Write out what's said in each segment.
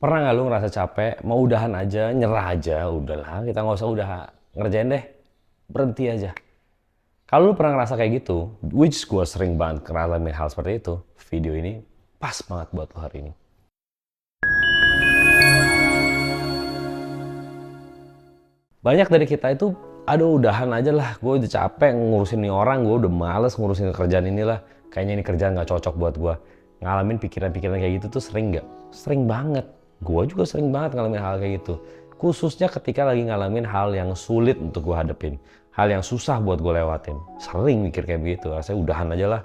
Pernah nggak lu ngerasa capek, mau udahan aja, nyerah aja, udahlah kita nggak usah udah ngerjain deh, berhenti aja. Kalau lu pernah ngerasa kayak gitu, which gue sering banget ngalamin hal seperti itu, video ini pas banget buat lo hari ini. Banyak dari kita itu, aduh udahan aja lah, gue udah capek ngurusin nih orang, gue udah males ngurusin kerjaan inilah, kayaknya ini kerjaan nggak cocok buat gue. Ngalamin pikiran-pikiran kayak gitu tuh sering nggak? Sering banget. Gue juga sering banget ngalamin hal kayak gitu. Khususnya ketika lagi ngalamin hal yang sulit untuk gue hadepin. Hal yang susah buat gue lewatin. Sering mikir kayak begitu, saya udahan aja lah.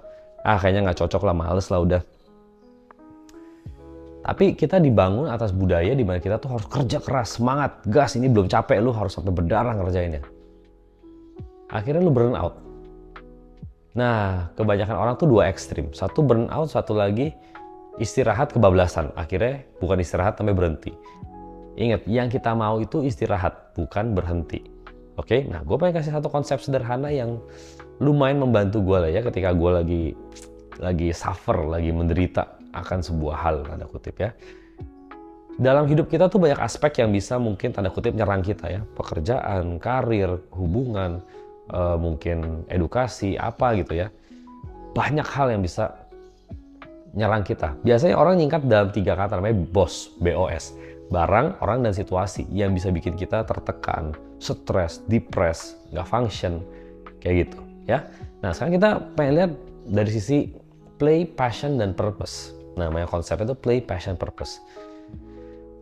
Ah kayaknya nggak cocok lah, males lah udah. Tapi kita dibangun atas budaya di mana kita tuh harus kerja keras, semangat, gas, ini belum capek, lu harus sampai berdarah ngerjainnya. Akhirnya lu burn out. Nah, kebanyakan orang tuh dua ekstrim. Satu burn out, satu lagi istirahat kebablasan. Akhirnya bukan istirahat sampai berhenti. Ingat, yang kita mau itu istirahat, bukan berhenti. Oke, nah gue pengen kasih satu konsep sederhana yang lumayan membantu gue lah ya ketika gue lagi suffer, lagi menderita akan sebuah hal, tanda kutip ya. Dalam hidup kita tuh banyak aspek yang bisa mungkin tanda kutip nyerang kita ya. Pekerjaan, karir, hubungan, mungkin edukasi, apa gitu ya. Banyak hal yang bisa nyerang kita. Biasanya orang nyingkat dalam 3 kata, namanya BOS, BOS. Barang, orang, dan situasi yang bisa bikin kita tertekan, stres, depres, nggak function, kayak gitu ya. Nah sekarang kita pengen lihat dari sisi play, passion, dan purpose. Namanya konsepnya itu play, passion, purpose.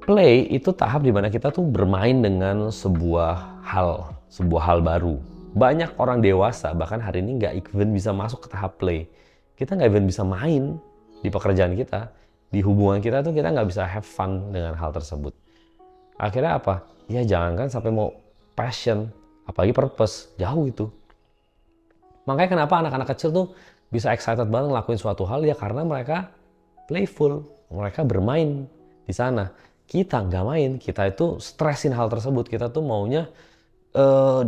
Play itu tahap dimana kita tuh bermain dengan sebuah hal baru. Banyak orang dewasa bahkan hari ini nggak even bisa masuk ke tahap play. Kita nggak even bisa main di pekerjaan kita, di hubungan kita tuh kita nggak bisa have fun dengan hal tersebut. Akhirnya apa? Ya jangankan sampai mau passion, apalagi purpose, jauh itu. Makanya kenapa anak-anak kecil tuh bisa excited banget ngelakuin suatu hal ya karena mereka playful, mereka bermain di sana. Kita nggak main, kita itu stresin hal tersebut, kita tuh maunya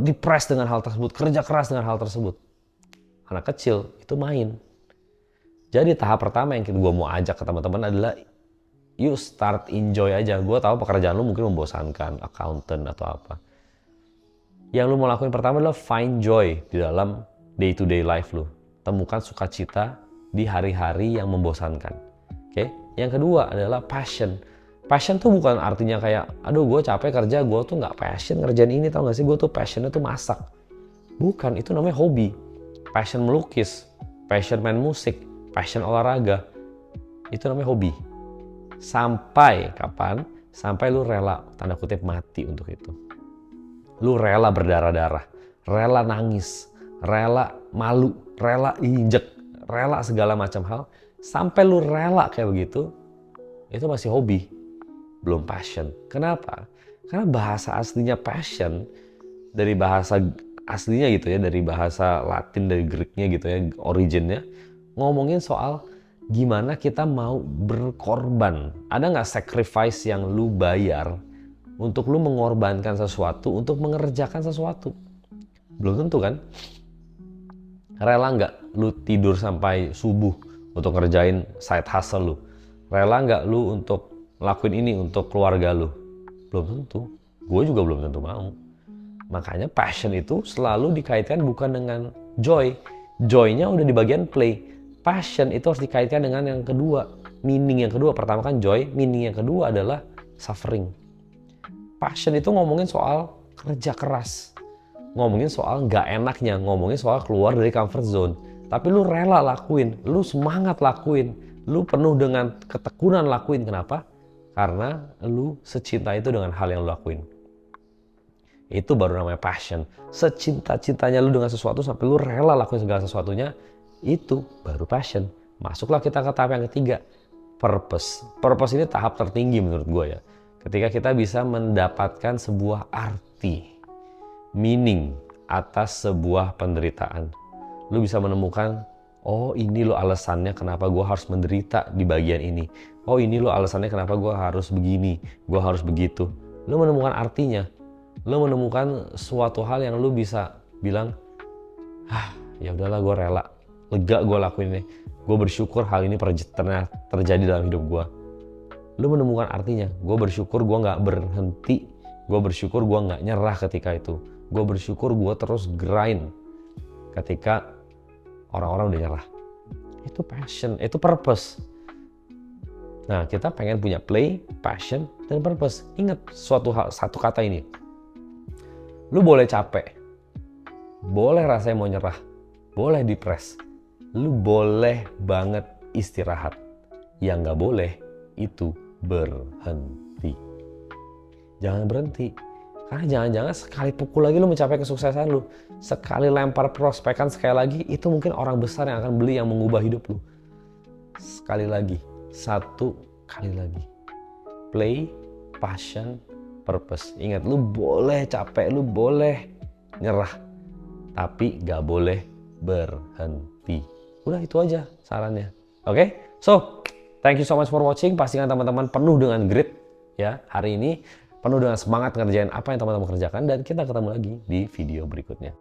depres dengan hal tersebut, kerja keras dengan hal tersebut. Anak kecil itu main. Jadi tahap pertama yang gue mau ajak ke teman-teman adalah you start enjoy aja. Gue tahu pekerjaan lu mungkin membosankan, accountant atau apa. Yang lu mau lakuin pertama adalah find joy di dalam day to day life lu. Temukan sukacita di hari-hari yang membosankan. Oke? Yang kedua adalah passion. Passion tuh bukan artinya kayak, aduh gue capek kerja, gue tuh nggak passion ngerjain ini, tau gak sih? Gue tuh passionnya tuh masak. Bukan, itu namanya hobi. Passion melukis, passion main musik, passion olahraga. Itu namanya hobi. Sampai kapan? Sampai lu rela, tanda kutip, mati untuk itu. Lu rela berdarah-darah, rela nangis, rela malu, rela injek, rela segala macam hal. Sampai lu rela kayak begitu, itu masih hobi. Belum passion. Kenapa? Karena bahasa aslinya passion, dari bahasa aslinya gitu ya, dari bahasa Latin, dari Greeknya gitu ya, originnya, ngomongin soal gimana kita mau berkorban. Ada nggak sacrifice yang lu bayar untuk lu mengorbankan sesuatu, untuk mengerjakan sesuatu? Belum tentu kan? Rela nggak lu tidur sampai subuh untuk ngerjain side hustle lu? Rela nggak lu untuk lakuin ini untuk keluarga lu? Belum tentu. Gue juga belum tentu mau. Makanya passion itu selalu dikaitkan bukan dengan joy. Joy-nya udah di bagian play. Passion itu harus dikaitkan dengan yang kedua. Meaning yang kedua. Pertama kan joy, meaning yang kedua adalah suffering. Passion itu ngomongin soal kerja keras. Ngomongin soal nggak enaknya, ngomongin soal keluar dari comfort zone. Tapi lu rela lakuin, lu semangat lakuin, lu penuh dengan ketekunan lakuin. Kenapa? Karena lu secinta itu dengan hal yang lu lakuin. Itu baru namanya passion. Secinta-cintanya lu dengan sesuatu sampai lu rela lakuin segala sesuatunya, itu baru passion. Masuklah kita ke tahap yang ketiga, purpose. Purpose ini tahap tertinggi menurut gue ya. Ketika kita bisa mendapatkan sebuah arti, meaning atas sebuah penderitaan. Lu bisa menemukan, oh ini lo alasannya kenapa gue harus menderita di bagian ini. Oh ini lo alasannya kenapa gue harus begini, gue harus begitu. Lu menemukan artinya. Lu menemukan suatu hal yang lu bisa bilang, ya udahlah gue rela, lega gue lakuin ini. Gue bersyukur hal ini pernah terjadi dalam hidup gue. lu menemukan artinya. Gue bersyukur gue nggak berhenti. Gue bersyukur gue nggak nyerah ketika itu. Gue bersyukur gue terus grind ketika orang-orang udah nyerah. Itu passion, itu purpose. Nah, kita pengen punya play, passion, dan purpose. Ingat satu kata ini. Lu boleh capek, boleh rasanya mau nyerah, boleh depres, lu boleh banget istirahat. Yang nggak boleh itu berhenti. Jangan berhenti, karena jangan-jangan sekali pukul lagi lu mencapai kesuksesan lu, sekali lempar prospekan sekali lagi, itu mungkin orang besar yang akan beli, yang mengubah hidup lu. Sekali lagi, satu kali lagi, play, passion, purpose. Ingat, lu boleh capek, lu boleh nyerah, tapi gak boleh berhenti. Udah itu aja sarannya. Oke? So, thank you so much for watching. Pastikan teman-teman penuh dengan grit ya hari ini, penuh dengan semangat ngerjain apa yang teman-teman kerjakan, dan kita ketemu lagi di video berikutnya.